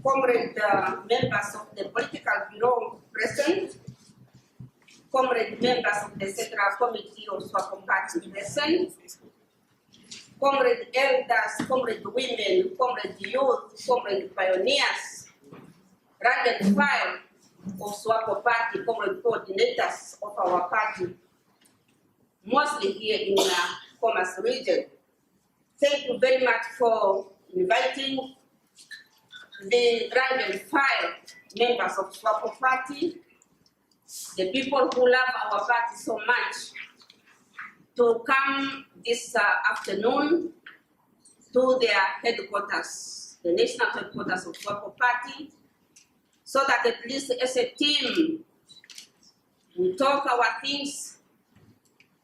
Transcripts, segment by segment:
Comrade members of the political bureau present, Comrade members of the Central Committee of SWAPO Party present, Comrade elders, Comrade women, Comrade youth, Comrade pioneers, rank and file of SWAPO Party, Comrade coordinators of our party, mostly here in the Commerce region. Thank you very much for inviting the rank and file members of SWAPO Party, the people who love our party so much, to come this afternoon to their headquarters, the national headquarters of SWAPO Party, so that at least as a team, we talk our things,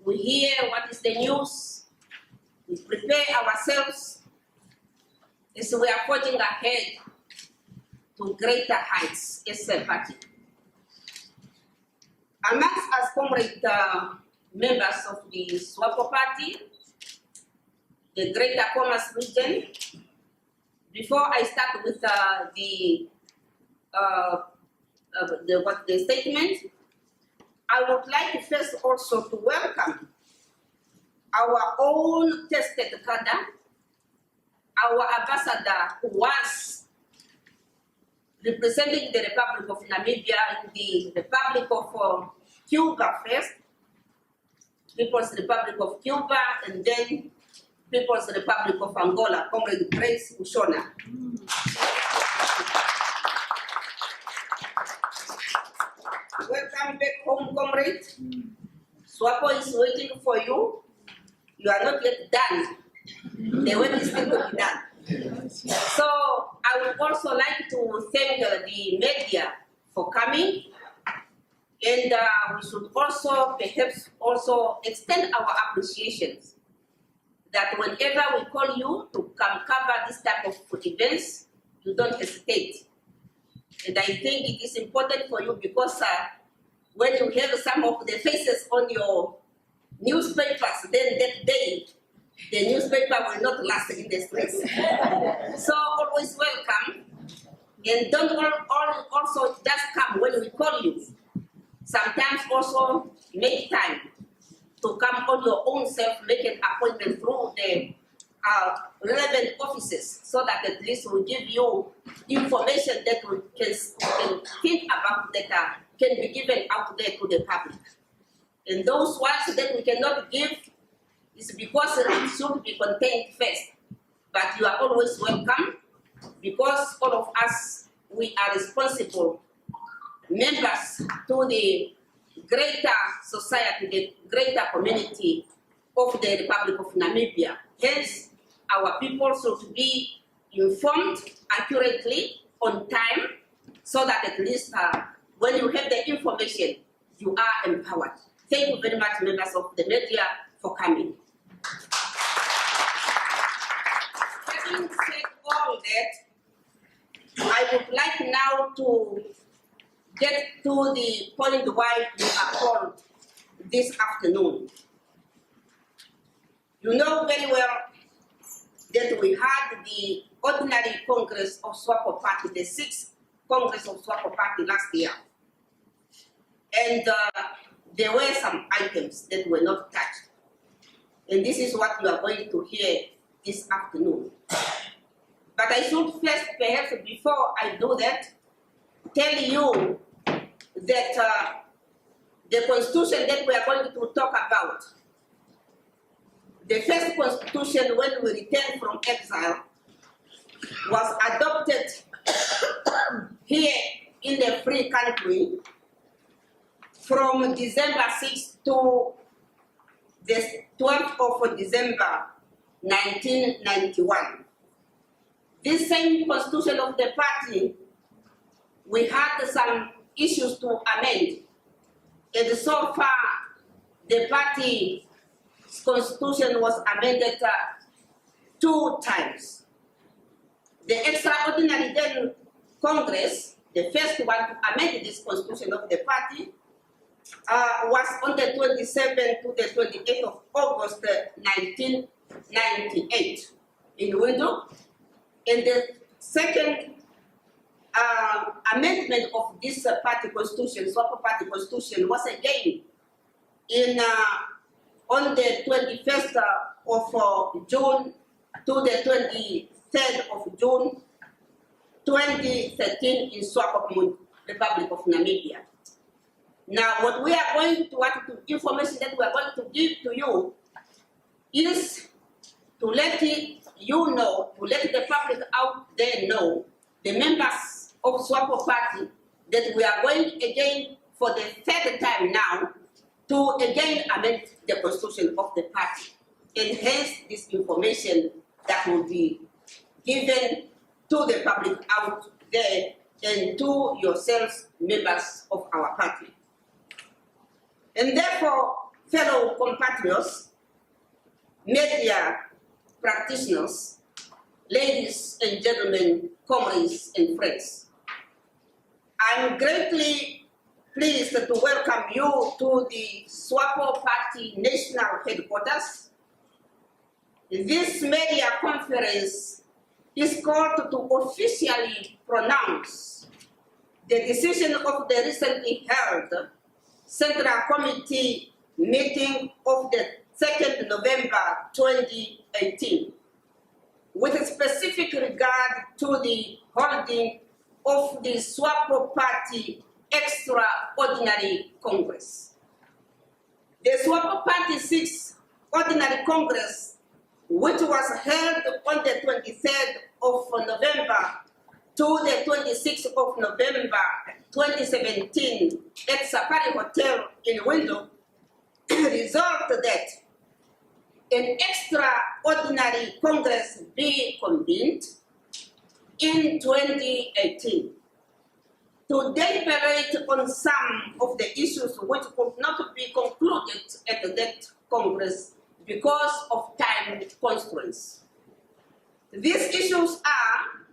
we hear what is the news, we prepare ourselves as we are forging ahead to greater heights as a party. Amongst us, Comrade members of the SWAPO Party, the Greater Commerce region, before I start with the statement, I would like first also to welcome our own tested cadre, our ambassador who was representing the Republic of Namibia in the Republic of Cuba first, People's Republic of Cuba, and then People's Republic of Angola, Comrade Grace Ushona. Welcome back home, comrade. SWAPO is waiting for you. You are not yet done. The work is still to be done. So I would also like to thank the media for coming. And we should also perhaps also extend our appreciations that whenever we call you to come cover this type of events, you don't hesitate. And I think it is important for you because when you have some of the faces on your newspapers, then that day, the newspaper will not last in the streets. So always welcome. And don't also just come when we call you. Sometimes also make time to come on your own self, make an appointment through the relevant offices so that at least we'll give you information that we can think about that can be given out there to the public. And those ones that we cannot give is because it should be contained first. But you are always welcome because all of us, we are responsible members to the greater society, the greater community of the Republic of Namibia. Hence, our people should be informed accurately on time so that at least when you have the information, you are empowered. Thank you very much, members of the media, for coming. Having said all that, I would like now to get to the point why we are called this afternoon. You know very well that we had the ordinary Congress of SWAPO Party, the 6th Congress of SWAPO Party last year. And there were some items that were not touched. And this is what you are going to hear this afternoon. But I should first, perhaps before I do that, tell you that the constitution that we are going to talk about, the first constitution when we returned from exile, was adopted here in the free country from December 6th to the 12th of December 1991. This same constitution of the party, we had some issues to amend. And so far, the party's constitution was amended 2 times. The extraordinary then Congress, the first one to amend this constitution of the party, was on the 27th to the 28th of August 1998 in Window. And the second amendment of this party constitution, SWAPO Party Constitution, was again on the 21st of June to the 23rd of June 2013 in SWAPO, Republic of Namibia. Now, what we are going to, information that we are going to give to you is to let you know, to let the public out there know, the members of SWAPO Party, that we are going again for the third time now to again amend the constitution of the party. And hence this information that will be given to the public out there and to yourselves, members of our party. And therefore, fellow compatriots, media practitioners, ladies and gentlemen, comrades and friends, I'm greatly pleased to welcome you to the SWAPO Party National Headquarters. This media conference is called to officially pronounce the decision of the recently held Central Committee meeting of the 2nd November 2018, with specific regard to the holding of the SWAPO Party Extraordinary Congress. The SWAPO Party 6th Ordinary Congress, which was held on the 23rd of November to the 26th of November 2017 at Safari Hotel in Window, resolved that an extraordinary Congress be convened in 2018 to deliberate on some of the issues which could not be concluded at that Congress because of time constraints. These issues are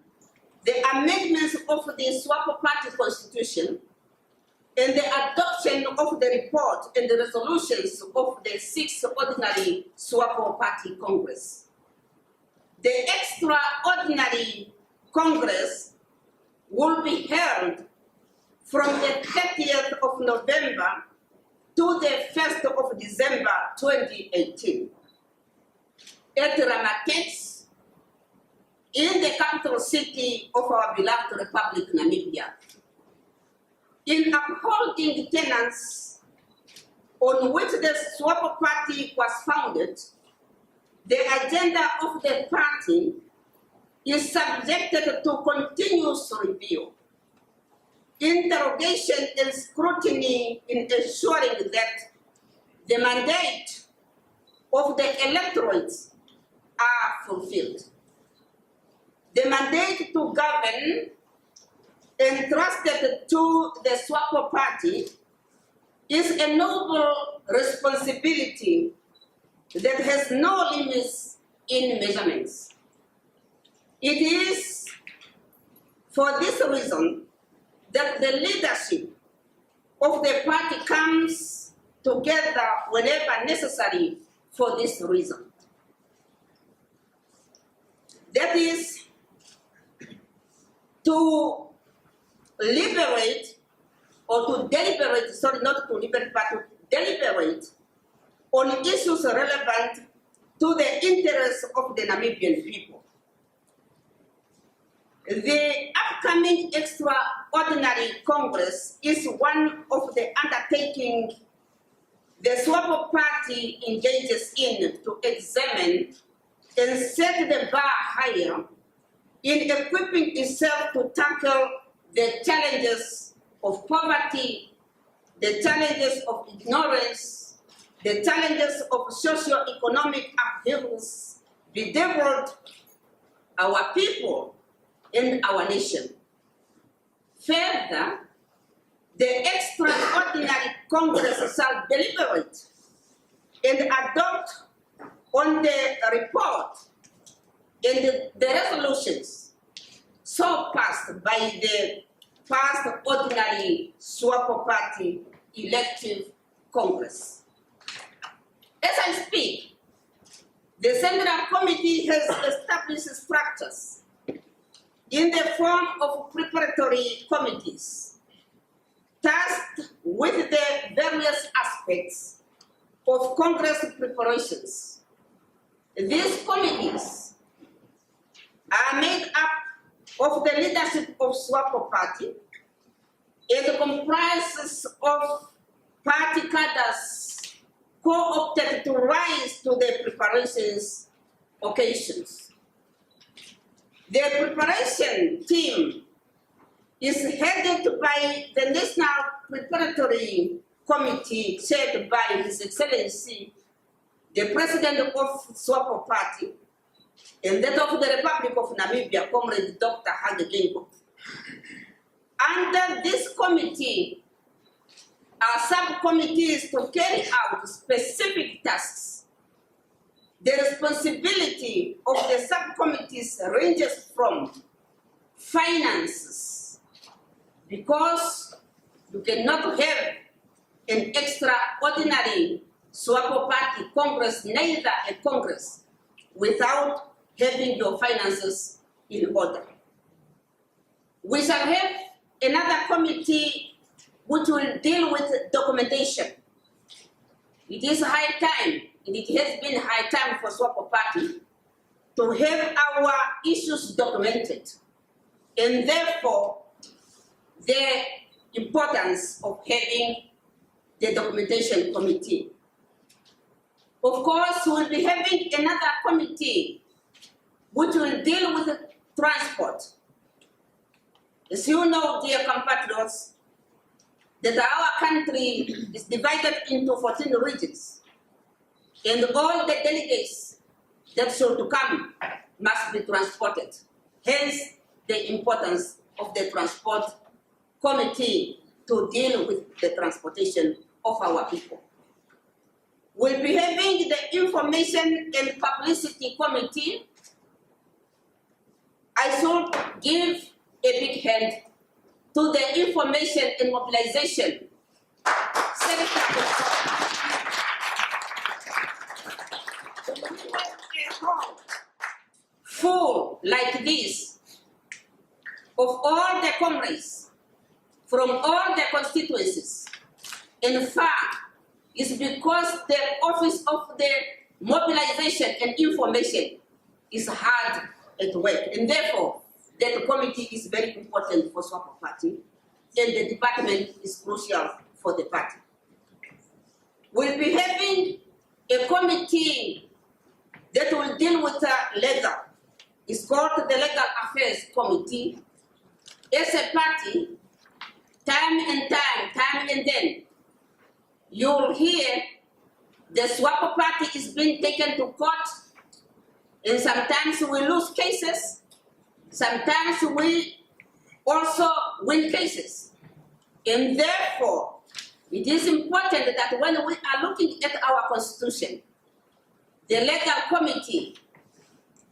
the amendments of the SWAPO Party Constitution and the adoption of the report and the resolutions of the 6th Ordinary SWAPO Party Congress. The extraordinary Congress will be held from the 30th of November to the 1st of December 2018 at Ramatex, in the capital city of our beloved Republic, Namibia. In upholding tenets on which the SWAPO Party was founded, the agenda of the party is subjected to continuous review, interrogation and scrutiny in ensuring that the mandate of the electorate are fulfilled. The mandate to govern entrusted to the SWAPO Party is a noble responsibility that has no limits in measurements. It is for this reason that the leadership of the party comes together whenever necessary for this reason. That is to liberate or to deliberate, sorry, not to liberate, but to deliberate on issues relevant to the interests of the Namibian people. The upcoming extraordinary Congress is one of the undertaking the SWAPO Party engages in to examine and set the bar higher in equipping itself to tackle the challenges of poverty, the challenges of ignorance, the challenges of socio-economic upheavals bedeviled our people and our nation. Further, the extraordinary Congress shall deliberate and adopt on the report and the resolutions so passed by the past ordinary SWAPO Party elective Congress. As I speak, the Central Committee has established structures in the form of preparatory committees tasked with the various aspects of Congress preparations. These committees are made up of the leadership of SWAPO Party and comprises of party cadres co-opted to rise to the preparations occasions. The preparation team is headed by the National Preparatory Committee chaired by His Excellency, the President of SWAPO Party, and that of the Republic of Namibia, Comrade Dr. Sophia. Under this committee are subcommittees to carry out specific tasks. The responsibility of the subcommittees ranges from finances, because you cannot have an extraordinary SWAPO Party Congress, neither a Congress, without having your finances in order. We shall have another committee which will deal with documentation. It is high time, and it has been high time for SWAPO Party to have our issues documented, and therefore the importance of having the documentation committee. Of course, we'll be having another committee which will deal with transport. As you know, dear compatriots, that our country is divided into 14 regions, and all the delegates that should come must be transported. Hence, the importance of the transport committee to deal with the transportation of our people. We'll be having the information and publicity committee. I should give a big hand to the information and mobilization secretary. Full like this of all the comrades from all the constituencies and far is because the office of the mobilization and information is hard at work, and therefore that committee is very important for SWAPO Party, and the department is crucial for the party. We'll be having a committee that will deal with legal. It's called the Legal Affairs Committee. As a party, time and then, you'll hear the SWAPO Party is being taken to court, and sometimes we lose cases, sometimes we also win cases. And therefore, it is important that when we are looking at our constitution, the legal committee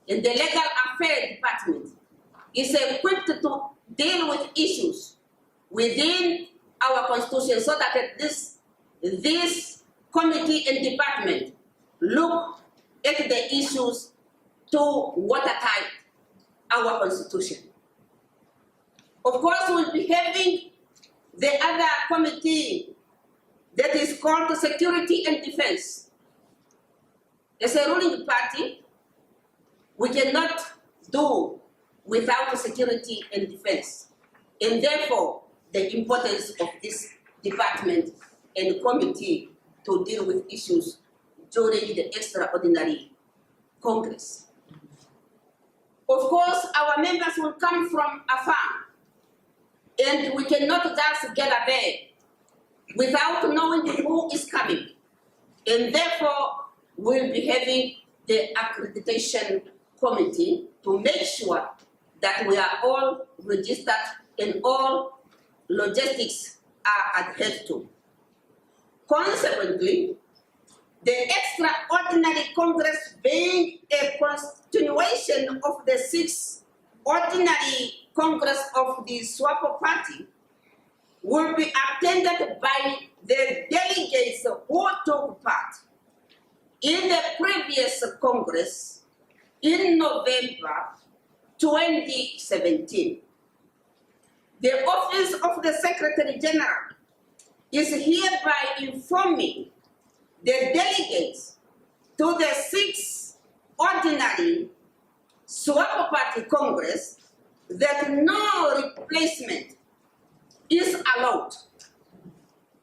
and the legal affairs department is equipped to deal with issues within our constitution, so that this committee and department look at the issues to watertight our constitution. Of course, we'll be having the other committee that is called Security and Defense. As a ruling party, we cannot do without security and defense. And therefore, the importance of this department and committee to deal with issues during the extraordinary Congress. Of course, our members will come from afar, and we cannot just gather there without knowing who is coming. And therefore, we'll be having the accreditation committee to make sure that we are all registered and all logistics are adhered to. Consequently, the extraordinary Congress, being a continuation of the 6th ordinary Congress of the SWAPO Party, will be attended by the delegates who took part in the previous Congress in November 2017. The Office of the Secretary General is hereby informing the delegates to the 6th Ordinary SWAPO Party Congress that no replacement is allowed,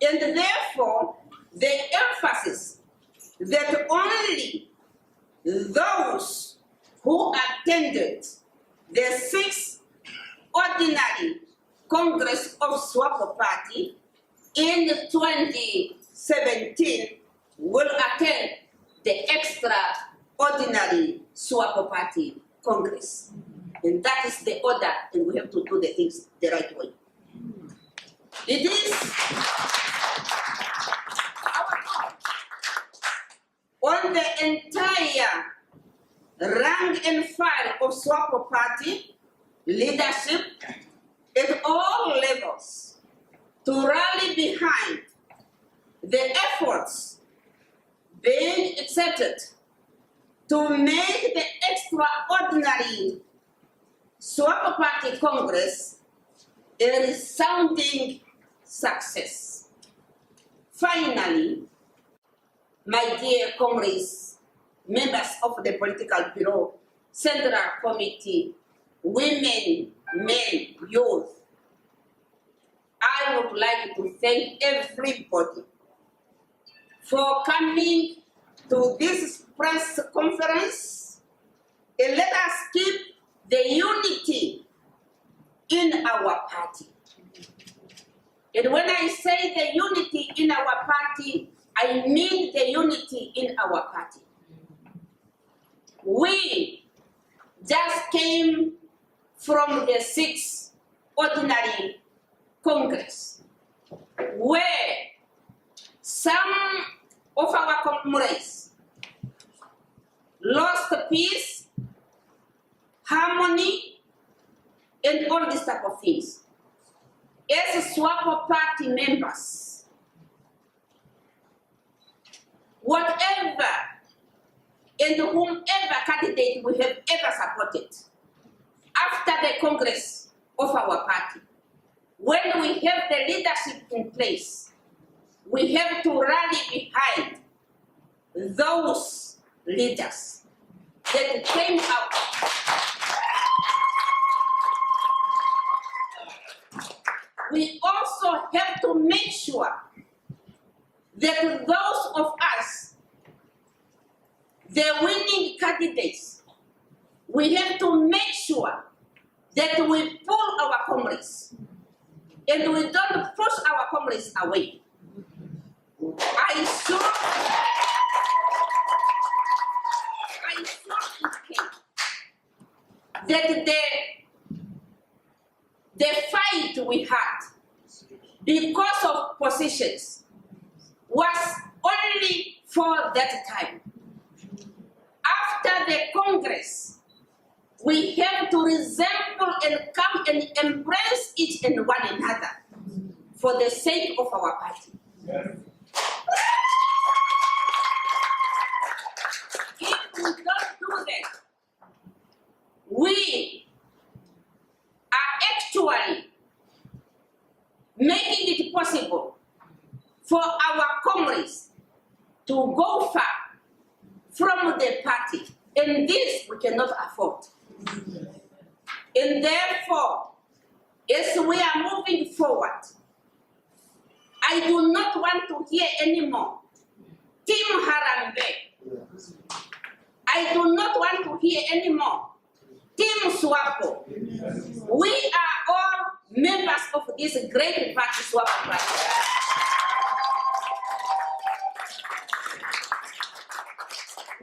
and therefore the emphasis that only those who attended the 6th Ordinary Congress of SWAPO Party in 2017 will attend the extraordinary SWAPO Party Congress. And that is the order, and we have to do the things the right way. It is our job on the entire rank and file of SWAPO Party leadership at all levels to rally behind the efforts being accepted to make the extraordinary SWAPO Party Congress a resounding success. Finally, my dear comrades, members of the Political Bureau, Central Committee, women, men, youth, I would like to thank everybody for coming to this press conference, and let us keep the unity in our party. And when I say the unity in our party, I mean the unity in our party. We just came from the 6th Ordinary Congress, where some of our comrades lost peace, harmony, and all these type of things. As SWAPO Party members, whatever and whomever candidate we have ever supported after the Congress of our party, when we have the leadership in place, we have to rally behind those leaders that came out. We also have to make sure that those of us, the winning candidates, we have to make sure that we pull our comrades and we don't push our comrades away. I sure that the fight we had because of positions was only for that time. After the Congress, we have to resemble and come and embrace each and one another for the sake of our party. Yeah. If we don't do that, we are actually making it possible for our comrades to go far from the party, and this we cannot afford. And therefore, as we are moving forward, I do not want to hear anymore Team Harambe. I do not want to hear anymore Team SWAPO. We are all members of this great party, SWAPO Party.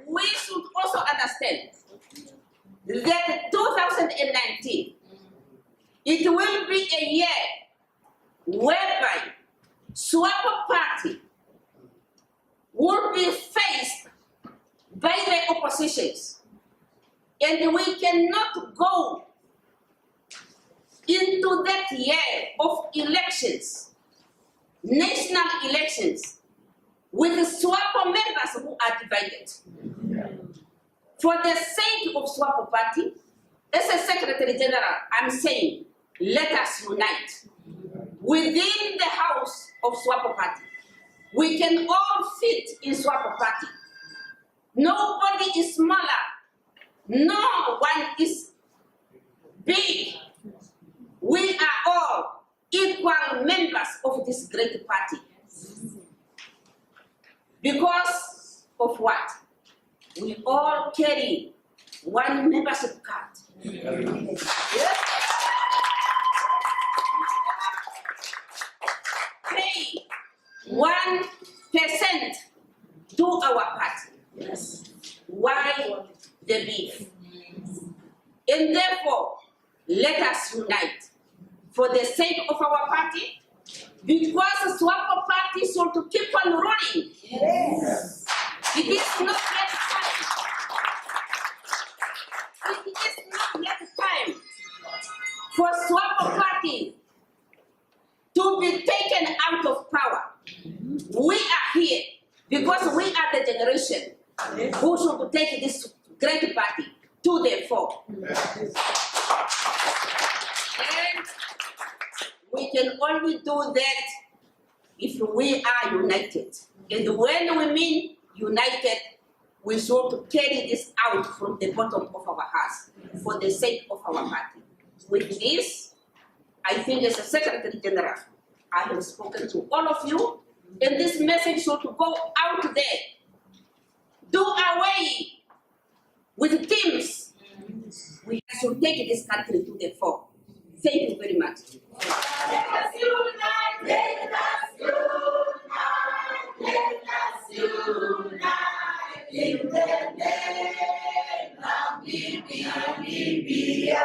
We should also understand that 2019, it will be a year whereby SWAPO Party will be faced by the oppositions, and we cannot go into that year of elections, national elections, with the SWAPO members who are divided. For the sake of SWAPO Party, as a Secretary General, I'm saying, let us unite. Within the house of SWAPO Party, we can all fit in SWAPO Party. Nobody is smaller. No one is big. We are all equal members of this great party. Because of what? We all carry one membership card. Yes. Pay 1% to our party. Yes. Why the beef? And therefore, let us unite for the sake of our party, because SWAPO Party should keep on running. Yes. It is not yet time. It is not yet time for SWAPO Party to be taken out of power. We are here because we are the generation who should take this great party to the fore. And we can only do that if we are united. And when we mean united, we should carry this out from the bottom of our hearts for the sake of our party. With this, I think as a Secretary General, I have spoken to all of you, and this message should go out there. Do away with teams. We should take this country to the fore. Thank you very much. Let us unite, let us unite, in the name of Bibia.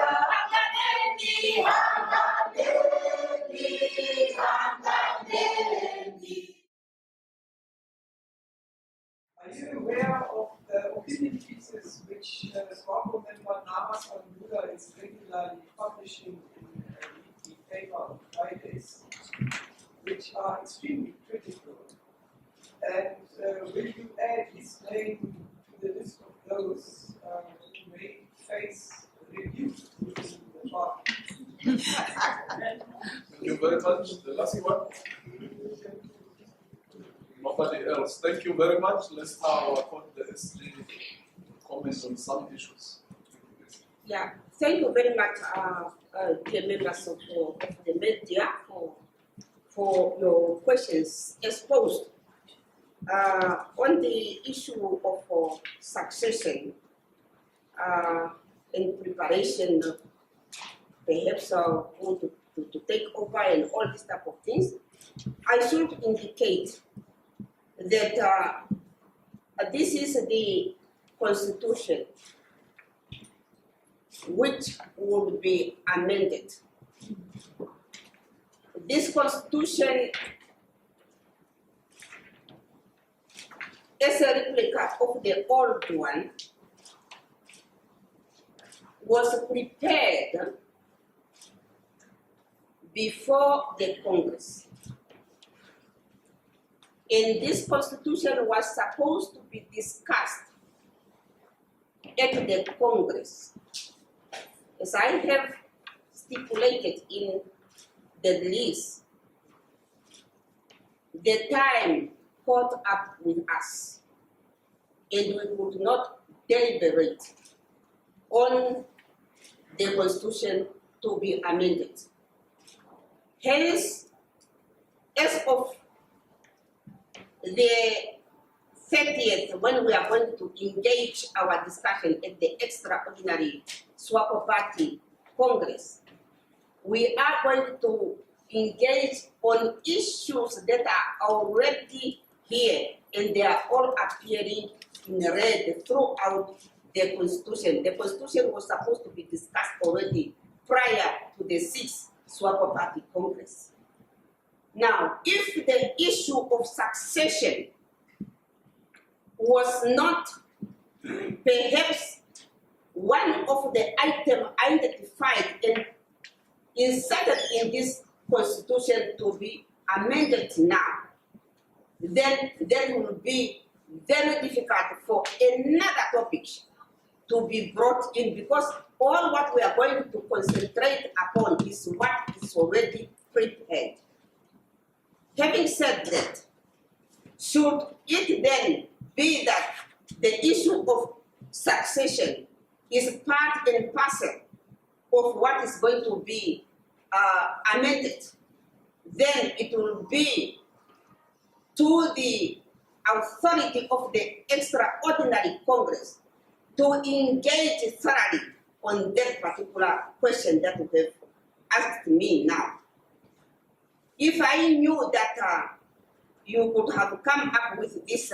Are you aware of the opinion pieces which SWAPO member Namas Al-Muda is regularly publishing in the weekly paper on Fridays, which are extremely critical? And will you add his name to the list of those who may face review within the party? Thank you very much. The last one. Nobody else. Thank you very much. Let's now appoint the SG comment on some issues. Yeah, thank you very much, dear members of the media, for your questions exposed. On the issue of succession and preparation, perhaps going to take over and all these type of things, I should indicate that this is the constitution which would be amended. This constitution as a replica of the old one was prepared before the Congress. And this constitution was supposed to be discussed at the Congress. As I have stipulated in the release, the time caught up with us, and we would not deliberate on the constitution to be amended. Hence, as of the 30th, when we are going to engage our discussion at the extraordinary SWAPO Party Congress, we are going to engage on issues that are already here, and they are all appearing in red throughout the Constitution. The Constitution was supposed to be discussed already prior to the 6th SWAPO Party Congress. Now, if the issue of succession was not perhaps one of the items identified and inserted in this constitution to be amended now, then that will be very difficult for another topic to be brought in, because all what we are going to concentrate upon is what is already prepared. Having said that, should it then be that the issue of succession is part and parcel of what is going to be amended, then it will be to the authority of the extraordinary Congress to engage thoroughly on that particular question that you have asked me now. If I knew that you could have come up with this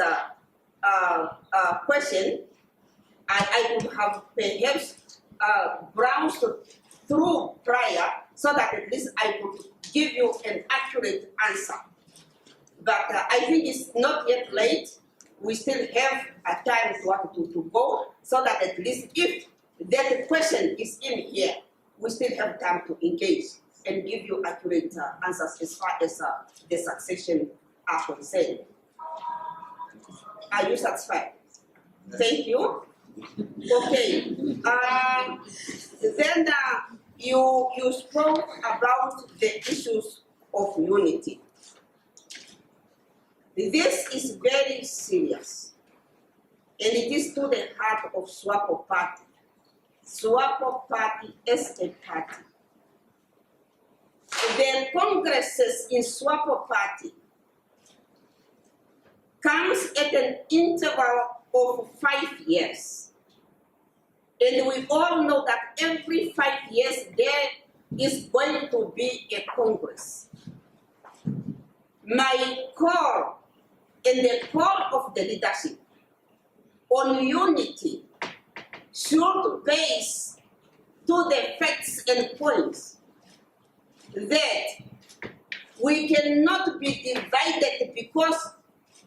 question, I would have perhaps browsed through prior so that at least I could give you an accurate answer. But I think it's not yet late. We still have a time to go, so that at least if that question is in here, we still have time to engage and give you accurate answers as far as the succession are concerned. Are you satisfied? Thank you. Okay. Then you spoke about the issues of unity. This is very serious, and it is to the heart of SWAPO Party. SWAPO Party as a party. The congresses in SWAPO Party comes at an interval of 5 years. And we all know that every 5 years there is going to be a Congress. My call and the call of the leadership on unity should base to the facts and points that we cannot be divided because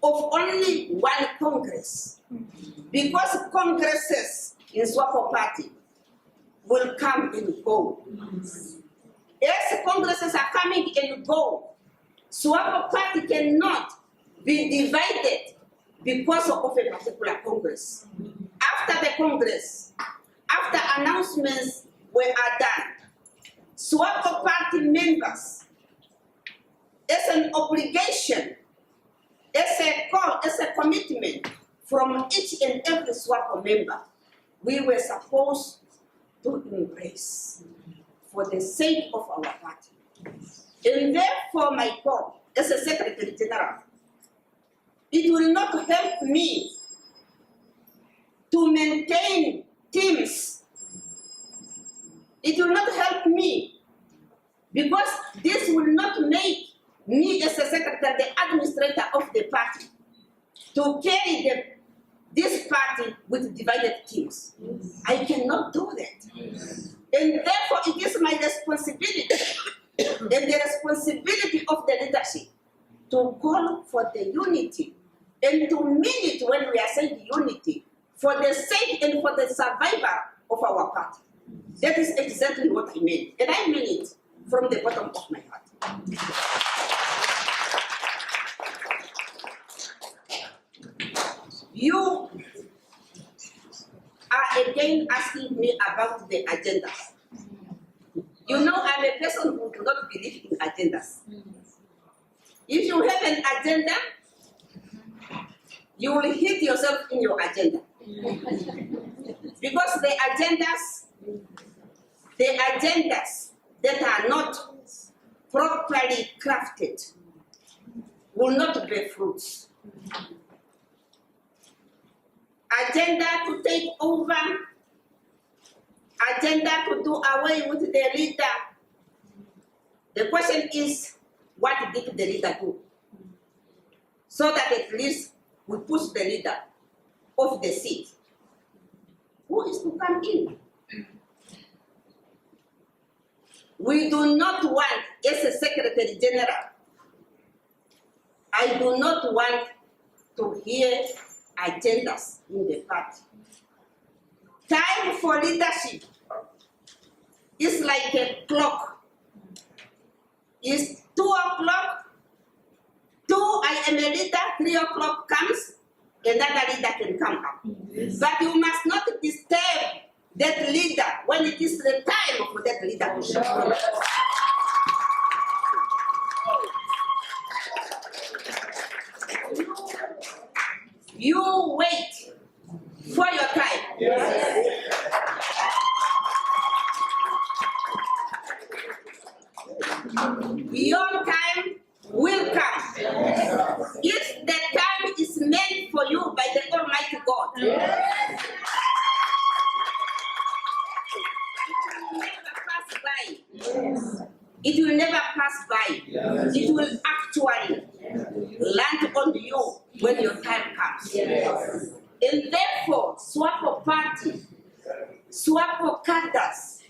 of only one Congress. Because congresses in SWAPO Party will come and go. As congresses are coming and go, SWAPO Party cannot be divided because of a particular Congress. After the Congress, after announcements were done, SWAPO Party members, as an obligation, as a call, as a commitment from each and every SWAPO member, we were supposed to embrace for the sake of our party. And therefore, my call as a Secretary General, it will not help me to maintain teams. It will not help me because this will not make me as a secretary, the administrator of the party, to carry this party with divided teams. I cannot do that. And therefore, it is my responsibility and the responsibility of the leadership to call for the unity and to mean it when we are saying unity for the sake and for the survival of our party. That is exactly what I mean. And I mean it from the bottom of my heart. You are again asking me about the agendas. You know, I'm a person who does not believe in agendas. If you have an agenda, you will hit yourself in your agenda. Because the agendas that are not properly crafted will not bear fruits. Agenda to take over, agenda to do away with the leader. The question is, what did the leader do? So that at least we push the leader off the seat. Who is to come in? We do not want, as a Secretary General, I do not want to hear agendas in the party. Time for leadership is like a clock. It's 2 o'clock, I am a leader, 3 o'clock comes, another leader can come up. But you must not disturb that leader when it is the time for that leader to show. You wait for your time. Your time will come. If the time is meant for you by the Almighty God, it will never pass by. It will actually land on you when your time comes. And therefore, SWAPO Party, SWAPO cadres,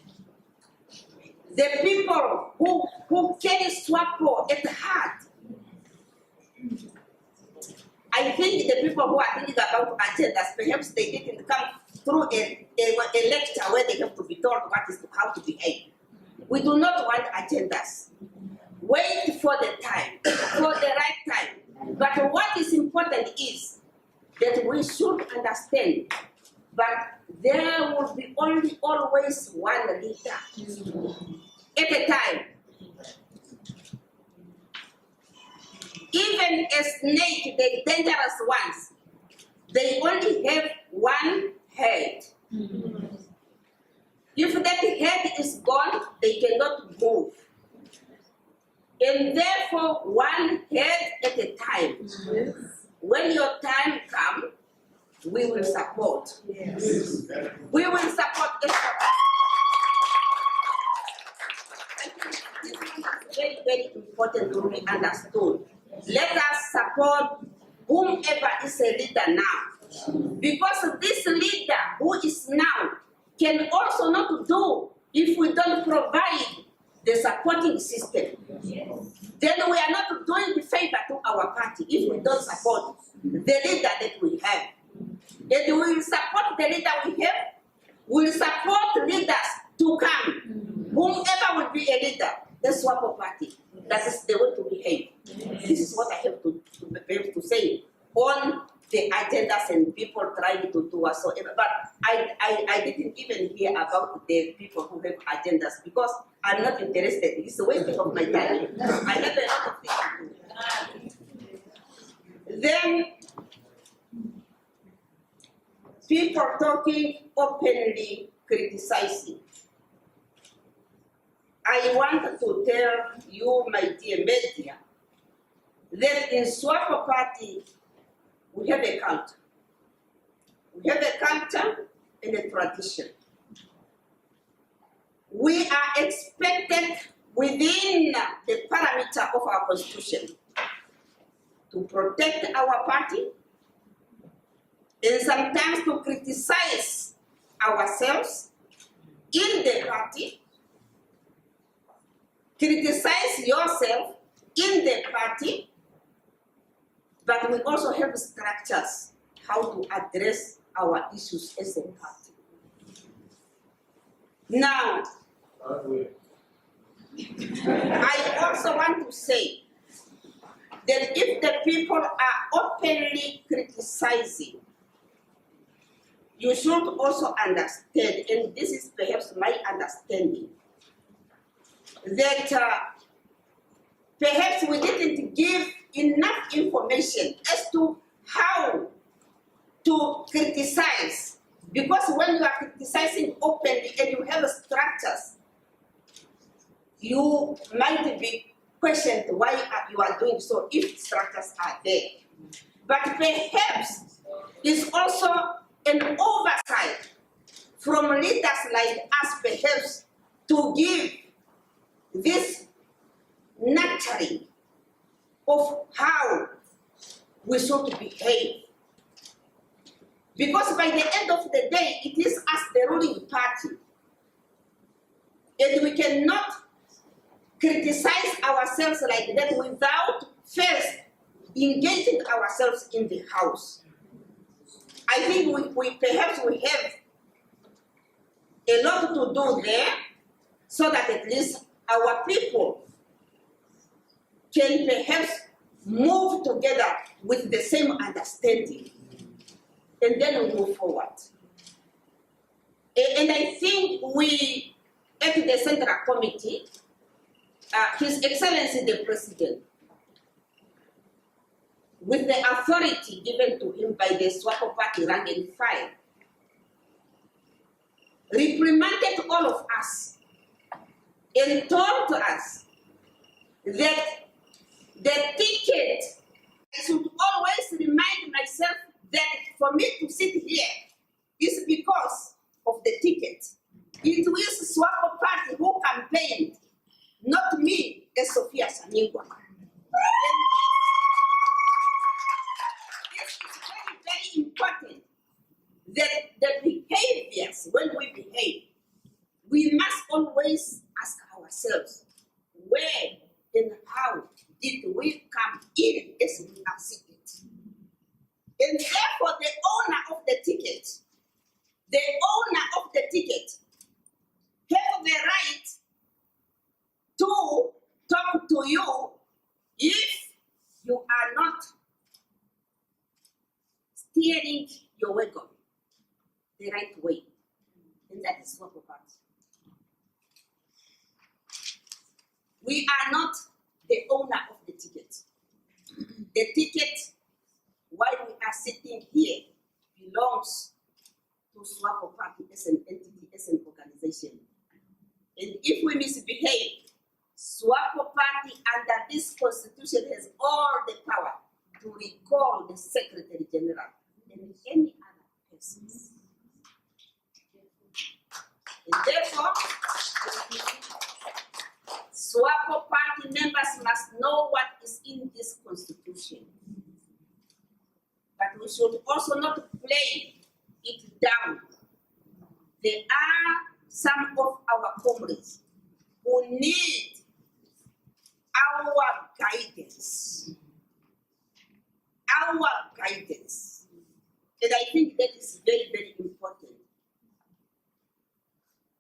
the people who carry SWAPO at heart, I think the people who are thinking about agendas, perhaps they didn't come through a lecture where they have to be told how to behave. We do not want agendas. Wait for the time, for the right time. But what is important is that we should understand that there will be always one leader at a time. Even a snake, the dangerous ones, they only have one head. If that head is gone, they cannot move. And therefore, one head at a time. When your time comes, we will support. We will support everyone. This is very, very important to be understood. Let us support whomever is a leader now. Because this leader who is now can also not do if we don't provide the supporting system. Then we are not doing the favor to our party if we don't support the leader that we have. And we will support the leader we have. We will support leaders to come. Whomever will be a leader, the SWAPO Party. That is the way to behave. This is what I have to say on the agendas and people trying to do whatsoever. But I didn't even hear about the people who have agendas because I'm not interested. It's a waste of my time. I have a lot of things to do. Then people talking openly, criticizing. I want to tell you, my dear media, that in SWAPO Party, we have a culture. We have a culture and a tradition. We are expected within the parameter of our constitution to protect our party and sometimes to criticize ourselves in the party, criticize yourself in the party, but we also have structures how to address our issues as a party. Now, I also want to say that if the people are openly criticizing, you should also understand, and this is perhaps my understanding, that perhaps we didn't give enough information as to how to criticize. Because when you are criticizing openly and you have structures, you might be questioned why you are doing so if structures are there. But perhaps it's also an oversight from leaders like us, perhaps, to give this nurturing of how we should behave. Because by the end of the day, it is us, the ruling party. And we cannot criticize ourselves like that without first engaging ourselves in the house. I think we perhaps we have a lot to do there so that at least our people can perhaps move together with the same understanding. and then we move forward. And I think we, at the Central Committee, His Excellency the President, with the authority given to him by the SWAPO Party rank and file, reprimanded all of us and told us that the ticket, I should always remind myself that for me to sit here is because of the ticket. It was SWAPO Party who campaigned, not me, as Sophia Shanigwa. This is very, very important that the behaviors, when we behave, we must always ask ourselves, where and how did we come in as we are seated? And therefore, the owner of the ticket have the right to talk to you if you are not steering your wagon the right way. And that is what we want. We are not the owner of the ticket. The ticket, while we are sitting here, belongs to SWAPO Party as an entity, as an organization. And if we misbehave, SWAPO Party under this constitution has all the power to recall the Secretary General and any other persons. And therefore, SWAPO Party members must know what is in this constitution. But we should also not play it down. There are some of our comrades who need our guidance. Our guidance. And I think that is very, very important.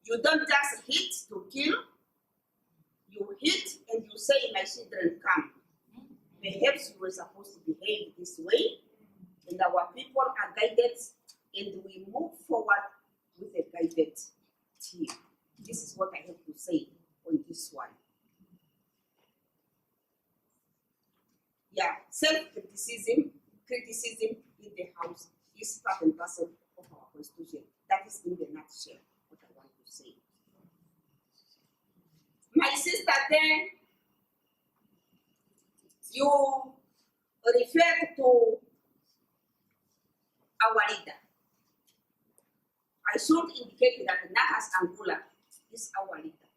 You don't just hit to kill. You hit and you say, my children, come. Perhaps you were supposed to behave this way, and our people are guided, and we move forward with a guided team. This is what I have to say on this one. Yeah, self-criticism, criticism in the House is part and parcel of our constitution. That is in the nutshell what I want to say. My sister then, you referred to our leader. I should indicate that Nahas Angula is our leader.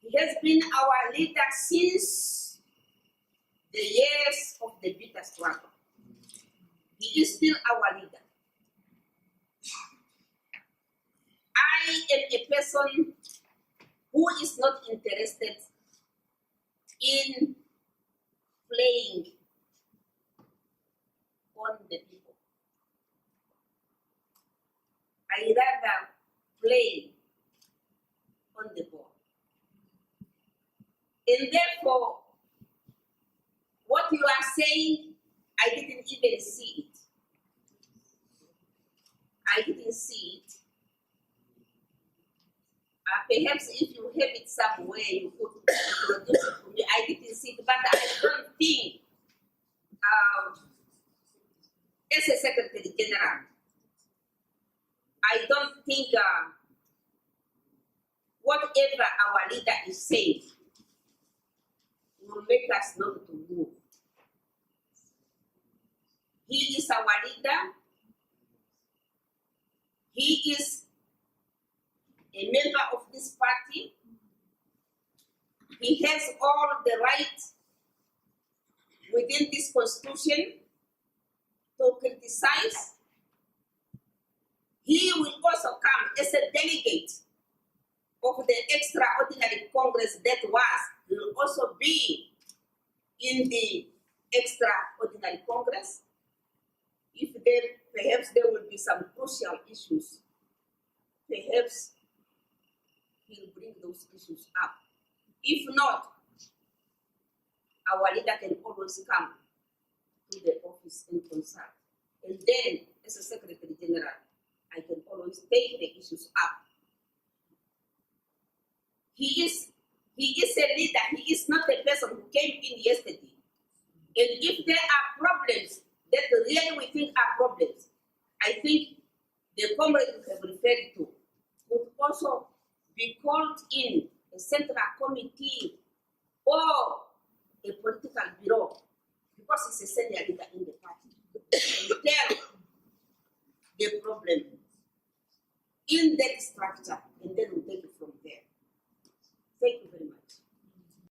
He has been our leader since the years of the bitter struggle. He is still our leader. I am a person who is not interested in playing on the people. I rather play on the ball. And therefore, what you are saying, I didn't even see it. I didn't see it. Perhaps if you have it somewhere, you could introduce it to me. I didn't see it, but I don't think, as a Secretary General, I don't think whatever our leader is saying will make us not to move. He is our leader. He is a member of this party. He has all the right within this constitution to criticize. He will also come as a delegate of the extraordinary Congress that was. He will also be in the extraordinary Congress. If perhaps there will be some crucial issues, perhaps he will bring those issues up. If not, our leader can always come to the office and consult. And then, as a Secretary General, I can always take the issues up. He is a leader. He is not a person who came in yesterday. And if there are problems that really we think are problems, I think the comrades you have referred to would also be called in a central committee or a political bureau, because he's a senior leader in the party, and tell the problem in that structure, and then we'll take it from there. Thank you very much.